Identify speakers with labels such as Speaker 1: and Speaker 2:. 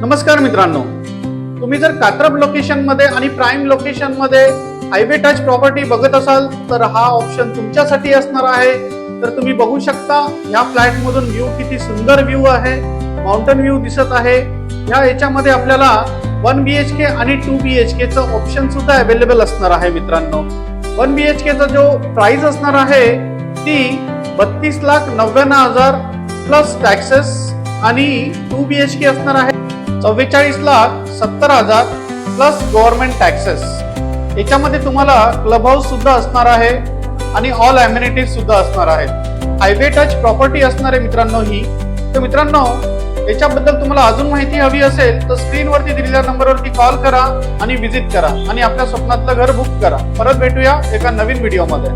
Speaker 1: नमस्कार मित्रांनो, तुम्ही जर कात्रप लोकेशन मध्ये आणि प्राइम लोकेशन मध्ये हायवे टच प्रॉपर्टी बघत असाल तर हा ऑप्शन तुमच्यासाठी असणार आहे। तर तुम्ही बघू शकता या फ्लॅट मधून व्ह्यू किती सुंदर व्ह्यू आहे, माउंटन व्ह्यू दिसत आहे। या याच्यामध्ये आपल्याला 1 BHK आणि 2 BHK चं ऑप्शन सुद्धा अवेलेबल असणार आहे मित्रांनो। 1 BHK चा जो प्राइस असणार आहे ती 32,99,000 प्लस टॅक्सेस आणि 2 BHK असणार आहे 44,70,000 प्लस गव्हर्नमेंट टॅक्सेस। याच्यामध्ये तुम्हाला क्लब हाऊस सुद्धा असणार आहे आणि ऑल अमेनिटीज सुद्धा असणार आहेत। हायवे टच प्रॉपर्टी असणार आहे मित्रांनो ही। तर मित्रांनो, याच्याबद्दल तुम्हाला अजून माहिती हवी असेल तर स्क्रीनवरती दिलेल्या नंबरवरती कॉल करा आणि व्हिजिट करा आणि आपल्या स्वप्नातलं घर बुक करा। परत भेटूया एका नवीन व्हिडिओमध्ये।